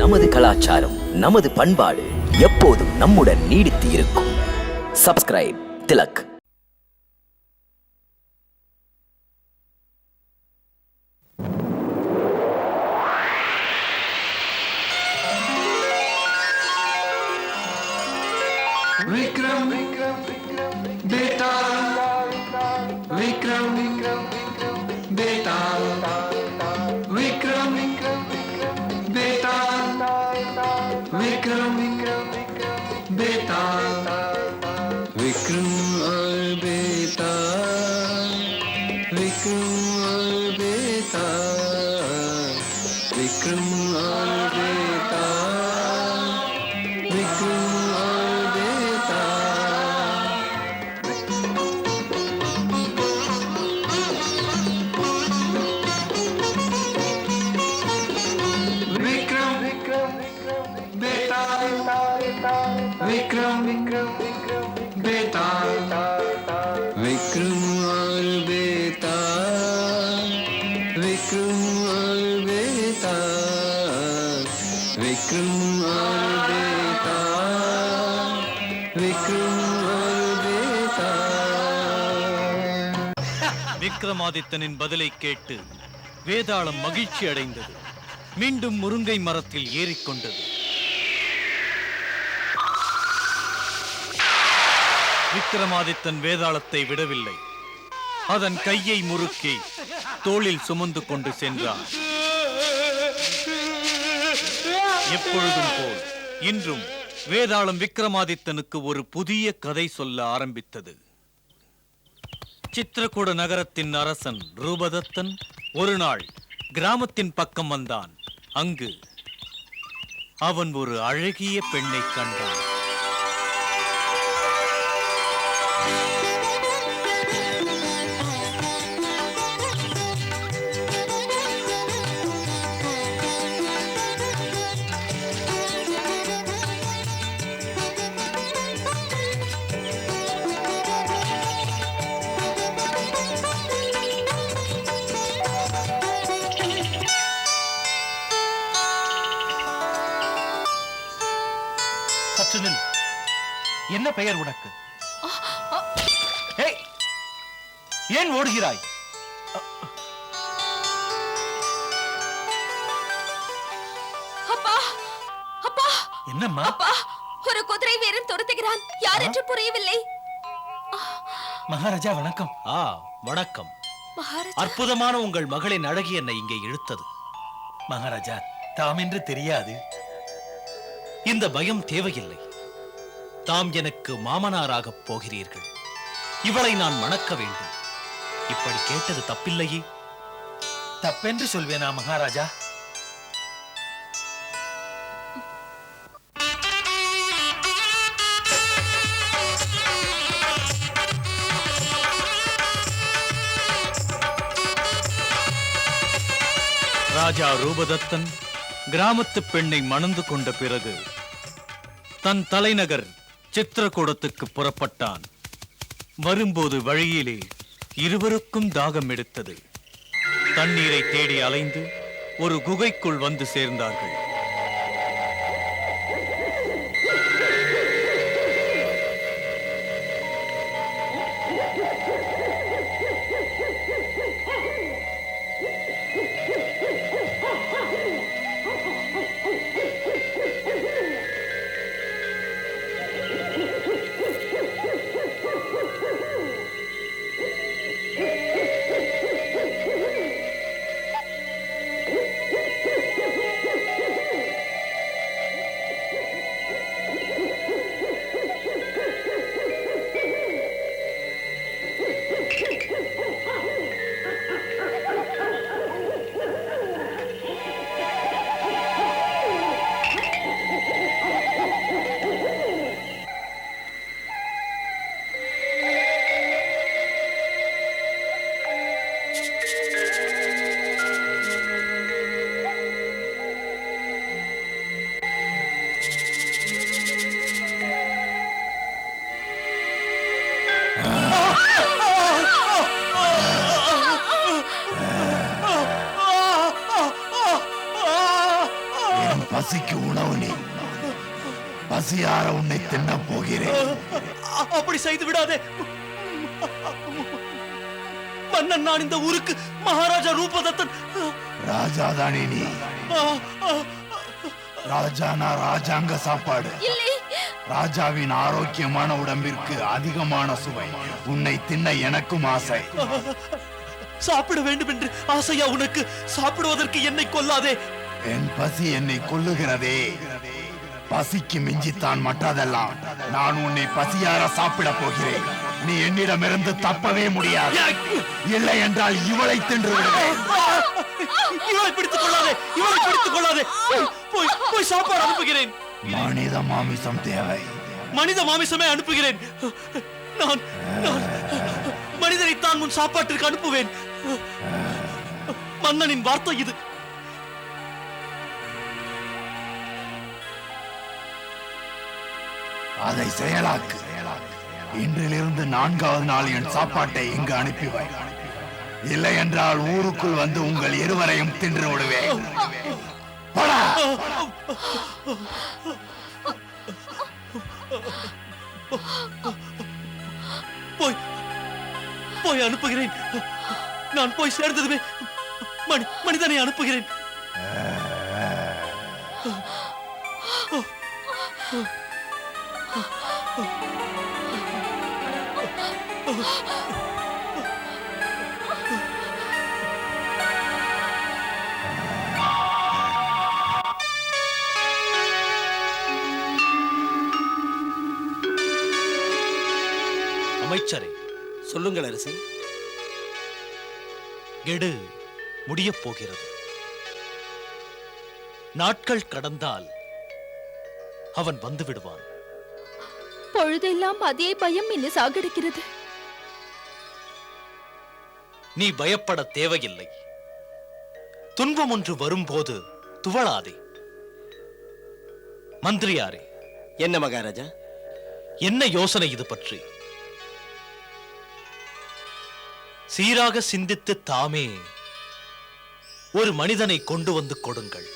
நமது கலாச்சாரம், நமது பண்பாடு எப்போதும் நம்முடன் நீடித்து இருக்கும். சப்ஸ்கிரைப் திலக். विक्रम बेटा विक्रम बेटा विक्रम बेटा विक्रम बेटा विक्रम और बेटा विक्रम और बेटा विक्रम और बेटा विक्रम विक्रम बेटा विक्रम और बेटा विक्रम और बेटा विक्रम और बेटा विक्रम और बेटा. விக்ரமாதித்தனின் பதிலை கேட்டு வேதாளம் மகிழ்ச்சி அடைந்தது. மீண்டும் முருங்கை மரத்தில் ஏறிக்கொண்டது. விக்ரமாதித்தன் வேதாளத்தை விடவில்லை. அதன் கையை முறுக்கி தோளில் சுமந்து கொண்டு சென்றான். எப்பொழுதும் போல் இன்றும் வேதாளம் விக்ரமாதித்தனுக்கு ஒரு புதிய கதை சொல்ல ஆரம்பித்தது. சித்திரகூட நகரத்தின் அரசன் ரூபதத்தன் ஒரு நாள் கிராமத்தின் பக்கம் வந்தான். அங்கு அவன் ஒரு அழகிய பெண்ணை கண்டான். என்ன பெயர் உனக்கு? ஏன் ஓடுகிறாய்? அப்பா, அப்பா, என்னம்மா? அப்பா, ஒரு குதிரை வீரன் துரத்துகிறான். யார் என்று புரியவில்லை. மகாராஜா வணக்கம். வணக்கம். மகாராஜா, அற்புதமான உங்கள் மகளின் அழகி என்னை இங்கே இழுத்தது. மகாராஜா, தாம் என்று தெரியாது. இந்த பயம் தேவையில்லை. தாம் எனக்கு மாமனாராக போகிறீர்கள். இவளை நான் மணக்க வேண்டும். இப்படி கேட்டது தப்பில்லையே. தப்பென்று சொல்வேனா மகாராஜா? ராஜா ரூபதத்தன் கிராமத்து பெண்ணை மணந்து கொண்ட பிறகு தன் தலைநகர் சித்திரகூடத்துக்கு புறப்பட்டான். வரும்போது வழியிலே இருவருக்கும் தாகம் எடுத்தது. தண்ணீரை தேடி அலைந்து ஒரு குகைக்குள் வந்து சேர்ந்தார்கள். பசிக்கு உணவு நீ. பசியார உன்னை தின்ன போகிறேன். அப்படி செய்து விடாதே மன்னன். நான் இந்த ஊருக்கு மகாராஜா ரூபதத்தன். ராஜாதானே நீ? ராஜானா ராஜாங்க சாப்பாடு. இல்லை. ராஜாவின் ஆரோக்கியமான உடம்பிற்கு அதிகமான சுவை. உன்னை தின்ன எனக்கும் ஆசை. சாப்பிட வேண்டும் என்று ஆசையா உனக்கு? சாப்பிடுவதற்கு என்னை கொல்லாதே. என் பசி என்னை கொல்லுகிறதே. பசிக்கு மிஞ்சித்தான் மற்றதெல்லாம். நான் உன்னை பசியார சாப்பிட போகிறேன். நீ என்னிடமிருந்து தப்பவே முடியாது. இல்லை என்றால் இவளை தின்று விடுவேன். இவளை பிடித்துக் கொள்ளாதே, இவளை பிடித்துக் கொள்ளாதே. போய் போய் சாப்பாடு அனுப்புகிறேன். மனித மாமிசம் தேவை. மனித மாமிசமே அனுப்புகிறேன். நான் மனிதனைத்தான் முன் சாப்பாட்டிற்கு அனுப்புவேன். மன்னனின் வார்த்தை இது. அதை செயலாக்கு. இன்றிலிருந்து 4வது நாள் என் சாப்பாட்டை இங்கு அனுப்பி வை. இல்லை என்றால் ஊருக்குள் வந்து உங்கள் இருவரையும் தின்று விடுவேன். போடா. போய் போய் அனுப்புகிறேன். நான் போய் சேர்ந்ததுமே மனிதனை அனுப்புகிறேன். அமைச்சரே, சொல்லுங்கள் அரசே. கெடு முடியப் போகிறது. நாட்கள் கடந்தால் அவன் வந்து விடுவான். பொழுதெல்லாம் அதே பயம் என்னை சாகடிக்கிறது. நீ பயப்பட தேவையில்லை. துன்பம் ஒன்று வரும்போது துவளாதே. மந்திரியாரே, என்ன மகாராஜா? என்ன யோசனை இது பற்றி? சீராக சிந்தித்து தாமே ஒரு மனிதனை கொண்டு வந்து கொடுங்கள்,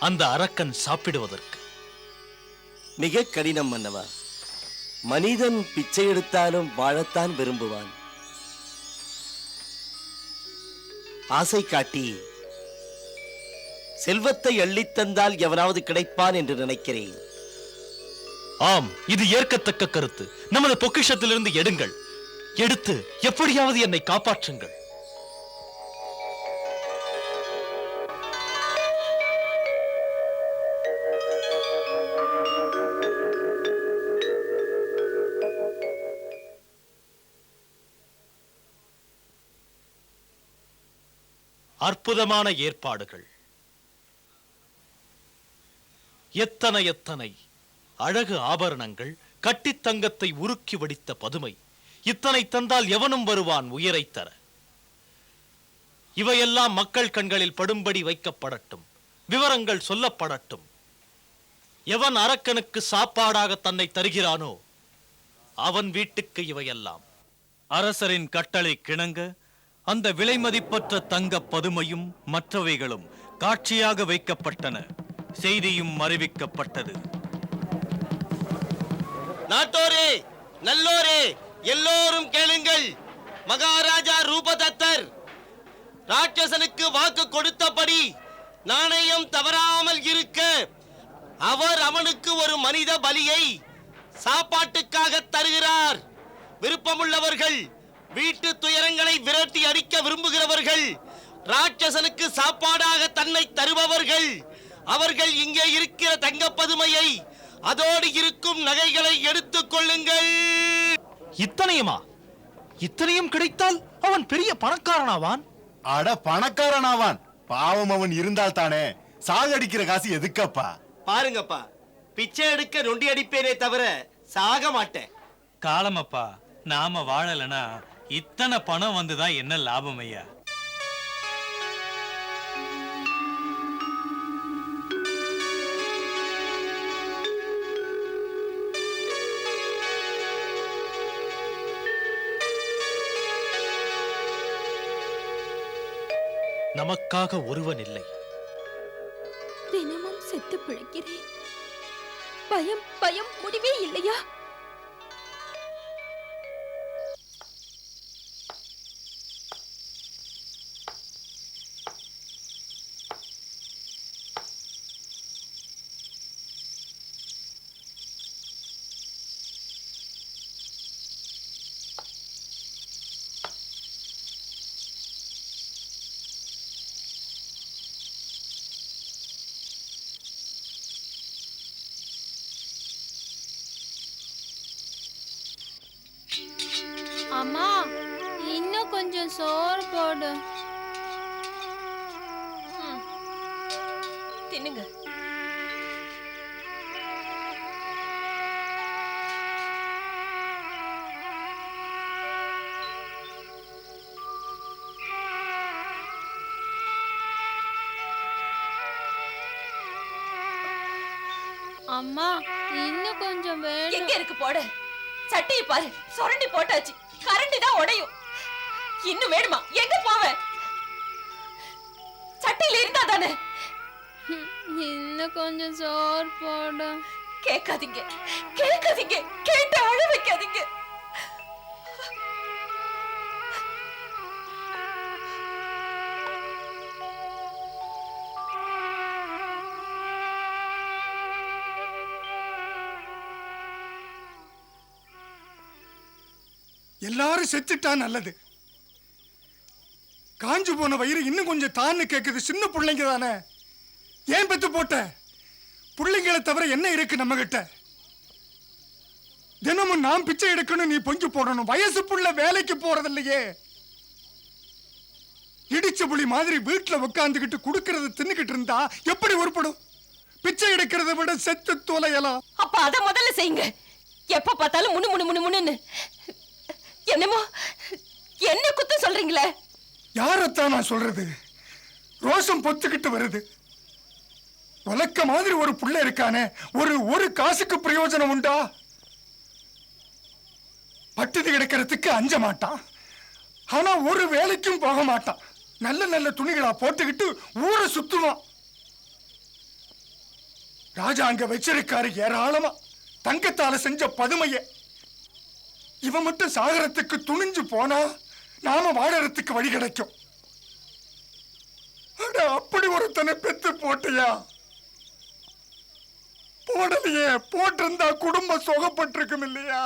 அந்த அரக்கன் சாப்பிடுவதற்கு. மிக கடினம் மன்னவா. மனிதன் பிச்சை எடுத்தாலும் வாழத்தான் விரும்புவான். ஆசை காட்டி செல்வத்தை அள்ளித்தந்தால் எவனாவது கிடைப்பான் என்று நினைக்கிறேன். ஆம், இது ஏற்கத்தக்க கருத்து. நமது பொக்கிஷத்திலிருந்து எடுங்கள். எடுத்து எப்படியாவது என்னை காப்பாற்றுங்கள். அற்புதமான ஏற்பாடுகள். எத்தனை எத்தனை அழகு ஆபரணங்கள், கட்டித் தங்கத்தை உருக்கி வடித்த பதுமை. இத்தனை தந்தால் எவனும் வருவான் உயிரை தர. இவையெல்லாம் மக்கள் கண்களில் படும்படி வைக்கப்படட்டும். விவரங்கள் சொல்லப்படட்டும். எவன் அரக்கனுக்கு சாப்பாடாக தன்னை தருகிறானோ அவன் வீட்டுக்கு இவையெல்லாம். அரசரின் கட்டளை கிணங்க அந்த விலைமதிப்பற்ற தங்க பதுமையும் மற்றவைகளும் காட்சியாக வைக்கப்பட்டன. செய்தியும் அறிவிக்கப்பட்டது. நாட்டோரே, நல்லோரே, எல்லோரும் கேளுங்கள். மகாராஜா ரூபதத்தர் ராட்சசனுக்கு வாக்கு கொடுத்தபடி நாணயம் தவறாமல் இருக்க அவர் அவனுக்கு ஒரு மனித பலியை சாப்பாட்டுக்காக தருகிறார். விருப்பமுள்ளவர்கள், வீட்டு துயரங்களை விரட்டி அடிக்க விரும்புகிறவர்கள், ராட்சசனுக்கு சாப்பாடாக தன்னை தருபவர்கள், அவர்கள் இங்கே இருக்கிற தங்கப்பதுமையை அதோடு இருக்கும் நகைகளை எடுத்துக் கொள்ளுங்கள். இத்தனையுமா? இத்தனையும் கிடைத்தால் அவன் பெரிய பணக்காரனாவான். அட பணக்காரனாவான். பாவம் அவன் இருந்தால் தானே. சாகடிக்கிற காசு எதுக்கப்பா? பாருங்கப்பா, பிச்சை எடுக்க நொண்டி அடிப்பேனே தவிர சாக மாட்டேன். காலமப்பா, நாம வாழலனா இத்தனை பணம் வந்துதான் என்ன லாபம் ஐயா? நமக்காக ஒருவன் இல்லை. தினமும் செத்து பிழைக்கிறேன். பயம் பயம் முடிவே இல்லையா? அம்மா, இன்னும் கொஞ்சம் சோறு போடு. தின்னுங்க. அம்மா, இன்னும் கொஞ்சம் வேணும். எங்க இருக்கு போடு. சட்டியை பாரு, சுரண்டி போட்டாச்சு. கரண்டி தான் உடையும். இன்னும் வேணுமா? எங்க போவ? சட்டியில இருந்தா தானே. இன்னும் கொஞ்சம் சோறு போடு. கேட்காதீங்க, கேட்காதீங்க, கேட்டு அழ வைக்காதீங்க. எல்லாரும் செத்துட்டா நல்லது. காஞ்சு போன வயிறு இன்னும் கொஞ்சம் தான்னு கேக்குது. சின்ன பிள்ளைங்க தானே, ஏன் பெத்து போட்ட? பிள்ளைங்களை தவிர என்ன இருக்கு நம்ம கிட்ட? தினமும் நாம் பிச்சை எடுக்கணும், நீ பொங்கி போடணும். வயசு புள்ள வேலைக்கு போறது இல்லையே. இடிச்ச புலி மாதிரி வீட்டுல உட்காந்துக்கிட்டு குடுக்கறது தின்னுக்கிட்டு இருந்தா எப்படி உருப்படும்? பிச்சை எடுக்கிறத விட செத்து தொலையலாம். அப்ப அத முதல்ல செய்யுங்க. எப்ப பார்த்தாலும் முன்னு முன்னு முன்னு முன்னு. என்னமோ என்ன குத்தம் சொல்றீங்களே? யாரத்தான் நான் சொல்றது? ரோஷம் பொத்துக்கிட்டு வருது. வழக்க மாதிரி ஒரு புள்ள இருக்கானே, ஒரு காசுக்கு பிரயோஜனம் உண்டா? பட்டுது கிடக்கிறதுக்கு அஞ்ச மாட்டான். ஆனா ஒரு வேலைக்கும் போக மாட்டான். நல்ல நல்ல துணிகளா போட்டுக்கிட்டு ஊரை சுத்துவான். ராஜா அங்க வச்சிருக்காரு ஏராளமா தங்கத்தால செஞ்ச பதுமைய. இவன் மட்டும் சாகரத்துக்கு துணிஞ்சு போனா நாம வாழறதுக்கு வழி கிடைக்கும். அப்படி ஒருத்தனை பெத்து போட்டியா? போடலையே. போட்டிருந்தா குடும்பம் சுகப்பட்டிருக்கும் இல்லையா?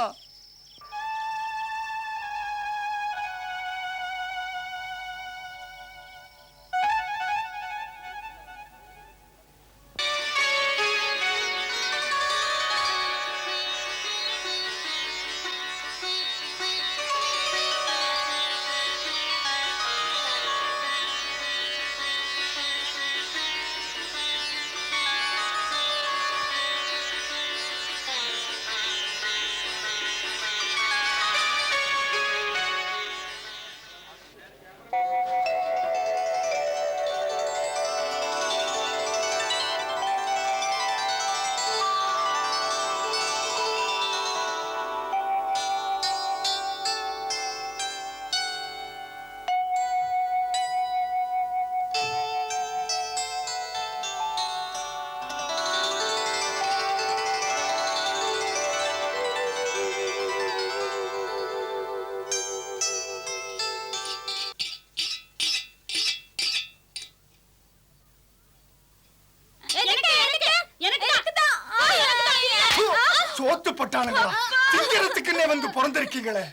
சோத்துப்பட்டானுங்களா? திங்கிறதுக்குன்னே வந்து பிறந்திருக்கீங்களே.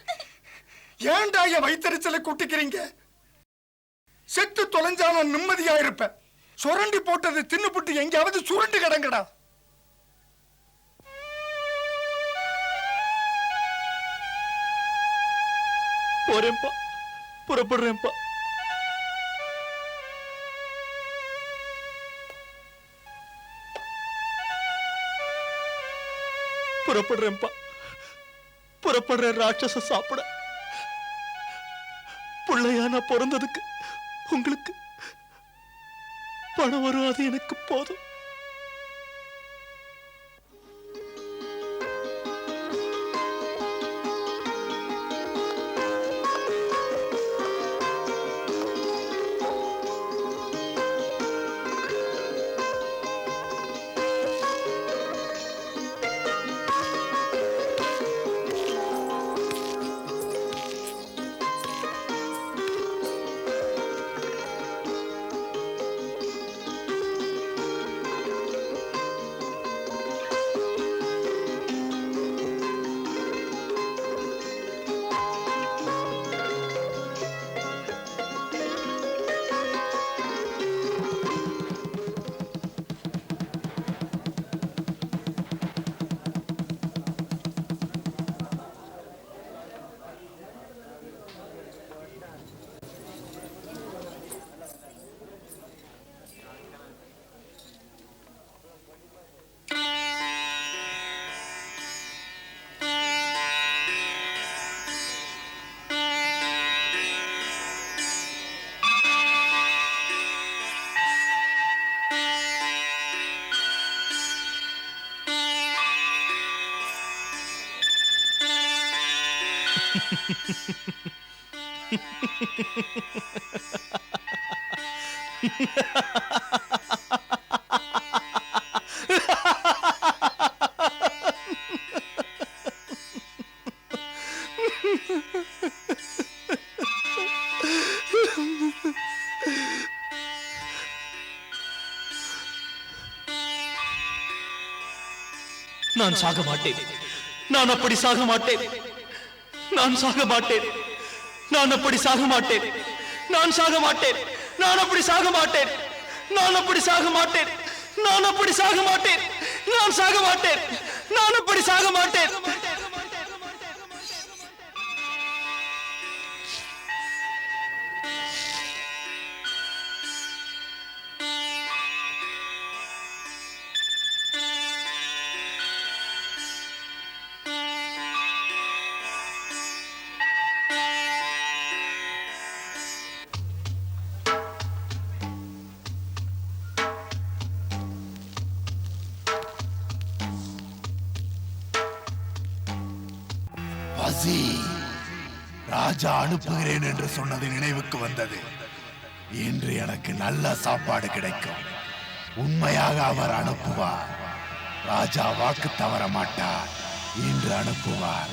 ஏன்டா என் வயிற்றுச்சலை கூட்டிக்கிறீங்க? செத்து தொலைஞ்சாலும் நிம்மதியா இருப்பேன். சுரண்டி போட்டது தின்னுபுட்டு எங்கேயாவது சுருண்டு கிடங்கடா. போறேன்ப்பா, புறப்படுறேன்ப்பா. புறப்படுறேன்ப்பா, புறப்படுறேன் ராட்சச சாப்பிட. பிள்ளையா நான் பிறந்ததுக்கு உங்களுக்கு பணம் வரும், அது எனக்கு போதும். நான் சாக மாட்டேன். நான் அப்படி சாக மாட்டேன். நான் சாக மாட்டேன். நான் அப்படி சாக மாட்டேன். நான் சாக மாட்டேன். நான் அப்படி சாக மாட்டேன். நான் அப்படி சாக மாட்டேன். நான் அப்படி சாக மாட்டேன். நான் சாக மாட்டேன். நான் அப்படி சாக மாட்டேன். பசி. ராஜா அனுப்புகிறேன் என்று சொன்னது நினைவுக்கு வந்தது. இன்று எனக்கு நல்ல சாப்பாடு கிடைக்கும். உண்மையாக அவர் அனுப்புவார். ராஜா வாக்கு தவற மாட்டார். இன்று அனுப்புவார்.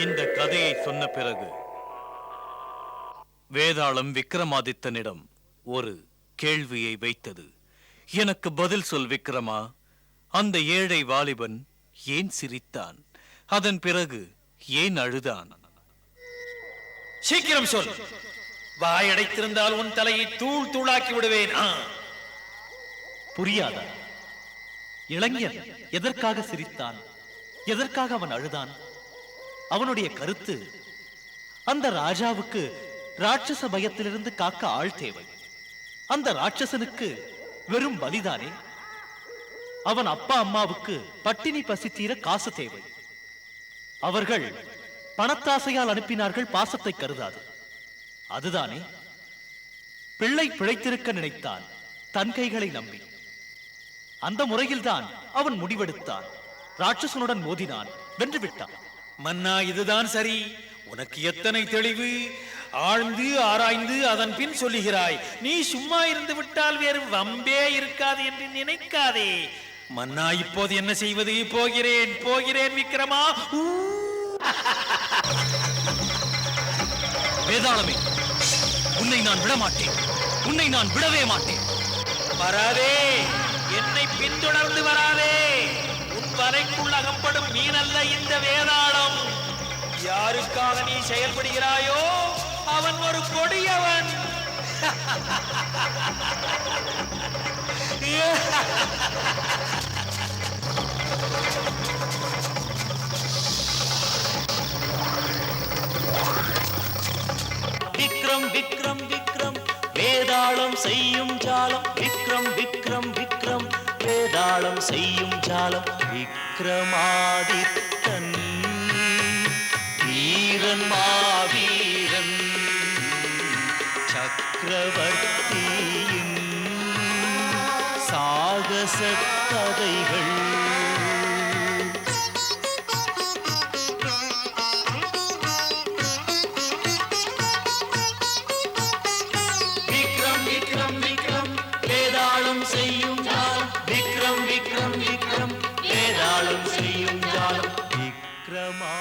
இந்த கதையை சொன்ன பிறகு வேதாளம் விக்ரமாதித்தனிடம் ஒரு கேள்வியை வைத்தது. எனக்கு பதில் சொல் விக்ரமா. அந்த ஏழை வாலிபன் ஏன் சிரித்தான்? அதன் பிறகு ஏன் அழுதான்? சீக்கிரம் சொல். வாயடைத்திருந்தால் உன் தலையை தூள் தூளாக்கி விடுவேன். புரியாதா? இளைஞன் எதற்காக சிரித்தான், எதற்காக அவன் அழுதான்? அவனுடைய கருத்து, அந்த ராஜாவுக்கு ராட்சச பயத்திலிருந்து காக்க ஆள் தேவை. அந்த ராட்சசனுக்கு வெறும் பலிதானே. அவன் அப்பா அம்மாவுக்கு பட்டினி பசி தீர காசு தேவை. அவர்கள் பணத்தாசையால் அனுப்பினார்கள், பாசத்தை கருதாது. அதுதானே. பிள்ளை பிழைத்திருக்க நினைத்தான் தன் கைகளை நம்பி. அந்த முறையில்தான் அவன் முடிவெடுத்தான். ராட்சசனுடன் மோதினான், வென்று விட்டான். மன்னா, இதுதான் சரி. உனக்கு எத்தனை தெளிவு! ஆழ்ந்து ஆராய்ந்து அதன் பின் சொல்லுகிறாய். நீ சும்மா இருந்து விட்டால் வேறு வம்பே இருக்காது என்று நினைக்காதே. மன்னா, இப்போது என்ன செய்வது? போகிறேன் போகிறேன் விக்ரமா. வேதாளமே, உன்னை நான் விடமாட்டேன். உன்னை நான் விடவே மாட்டேன். வராதே, என்னை பின்தொடர்ந்து வராதே. உன் வலைக்குள் அகப்படும் மீனல்ல இந்த வேதாளம். யாருக்காக நீ செயல்படுகிறாயோ அவன் ஒரு கொடியவன். விக்ரம் விக்ரம் விக்ரம் வேதாளம் செய்யும் ஜாலம். விக்ரம் விக்ரம் விக்ரம் வேதாளம் செய்யும் ஜாலம். விக்ரமாதித்தன் வீரன் மாவீரன் சக்கரவர்த்தியின் சாகச கதைகள். விக்ரம் விக்ரம் விக்ரம் வேதாளம் செய்யும் ஜாலம். விக்ரம் விக்ரம் விக்ரம் வேதாளம் செய்யும் ஜாலம். விக்ரமா